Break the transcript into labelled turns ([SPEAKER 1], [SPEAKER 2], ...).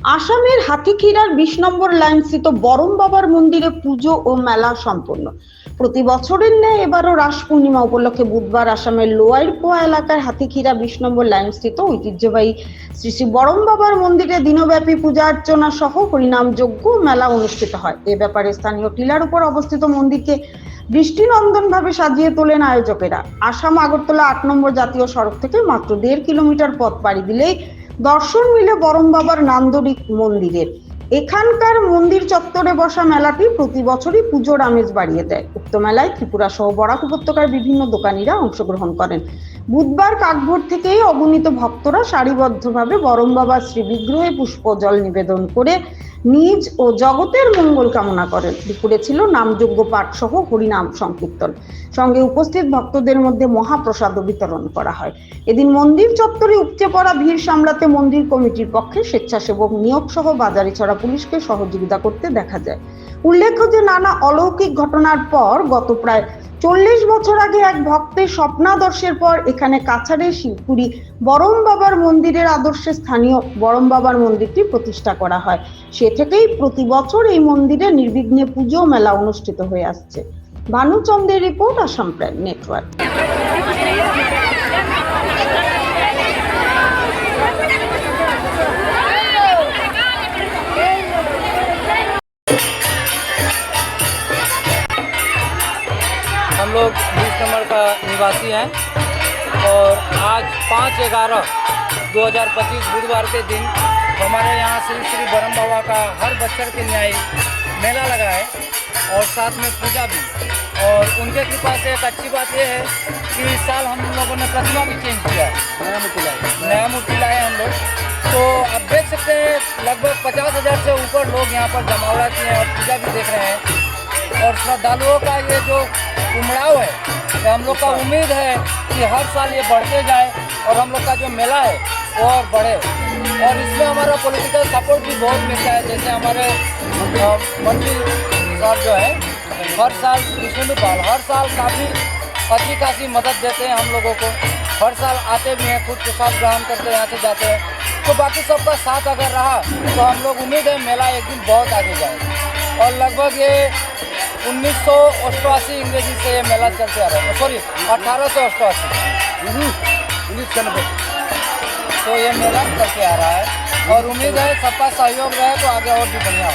[SPEAKER 1] আসামের হাতিখিরার 20 নম্বর লাইনস্থিত বরম বাবার মন্দিরে পুজো ও মেলা সম্পন্ন। প্রতি বছরের ন্যায় এবারও রাস পূর্ণিমা উপলক্ষে বুধবার আসামের লোয়ার পোয়া এলাকার হাতিখিরা 20 নম্বর লাইনস্থিত ঐতিহ্যবাহী শ্রী শ্রী বরম বাবার মন্দিরে দিনব্যাপী পূজা অর্চনা সহ হরিনাম যজ্ঞ মেলা অনুষ্ঠিত হয়। এ ব্যাপারে স্থানীয় টিলার উপর অবস্থিত মন্দিরকে দৃষ্টিনন্দন ভাবে সাজিয়ে তোলেন আয়োজকেরা। আসাম আগরতলা 8 নম্বর জাতীয় সড়ক থেকে মাত্র 1.5 কিলোমিটার পথ পাড়ি দিলেই দর্শন মিলে বরম বাবার নান্দনিক মন্দিরের। এখানকার মন্দির চত্বরে বসা মেলাটি প্রতি বছরই পুজোর আমেজ বাড়িয়ে দেয়। উক্ত মেলায় ত্রিপুরা সহ বরাক উপত্যকার বিভিন্ন দোকানীরা অংশগ্রহণ করেন। বুধবার কাকভোর থেকেই অগণিত ভক্তরা সারিবদ্ধভাবে বরম বাবার শ্রী বিগ্রহে পুষ্পজল নিবেদন করে নিজ ও জগতের মঙ্গল কামনা করেন। দুপুরে ছিল নামযজ্ঞ পাঠ সহ হরিনাম সংকীর্তন, সঙ্গে উপস্থিত ভক্তদের মধ্যে মহাপ্রসাদ বিতরণ করা হয়। এদিন মন্দির চত্বরে উপচে পড়া ভিড় সামলাতে মন্দির কমিটির পক্ষে স্বেচ্ছাসেবক নিয়োগ সহ বাজারিছড়া পুলিশকে সহযোগিতা করতে দেখা যায়। উল্লেখ্য যে নানা অলৌকিক ঘটনার পর গত প্রায় 40 বছর আগে এক ভক্তের স্বপ্নাদর্শের পর এখানে কাছাড়ের শিবপুরি বরম বাবার মন্দিরের আদর্শে স্থানীয় বরম বাবার মন্দিরটি প্রতিষ্ঠা করা হয়। সে থেকেই প্রতি বছর এই মন্দিরে নির্বিঘ্নে পুজো মেলা অনুষ্ঠিত হয়ে আসছে। ভানুচন্দ্রের রিপোর্ট, আসাম প্রাইম নেটওয়ার্ক।
[SPEAKER 2] हम लोग 20 नंबर का निवासी हैं और आज 5/11/2025 बुधवार के दिन हमारे यहाँ श्री श्री बरम बाबा का हर बच्चर के न्याय मेला लगा है और साथ में पूजा भी। और उनके कृपा से एक अच्छी बात यह है कि इस साल हम लोगों ने प्रतिमा भी चेंज किया है, नया मूर्ति लाए हम लोग। तो अब देख सकते हैं लगभग 50,000 से ऊपर लोग यहाँ पर जमावड़ा किए हैं और पूजा भी देख रहे हैं। और श्रद्धालुओं का ये जो उमड़ाव है, तो हम लोग का उम्मीद है कि हर साल ये बढ़ते जाए और हम लोग का जो मेला है वो और बढ़े। और इसमें हमारा पॉलिटिकल सपोर्ट भी बहुत मिलता है। जैसे हमारे मंत्री साहब जो है हर साल विष्णु पाल हर साल काफ़ी अच्छी खासी मदद देते हैं हम लोगों को। हर साल आते भी हैं, खुद प्रसाद ग्रहण करते यहाँ से जाते हैं। तो बाकी सबका साथ अगर रहा तो हम लोग उम्मीद है मेला एक दिन बहुत आगे जाए। और लगभग ये 1988 इंग्रेजी से ये मेला चलते आ रहा है, सॉरी 1888 1990 तो ये मेला चलते आ रहा है। और उम्मीद है सबका सहयोग रहे तो आगे और भी बढ़िया हो।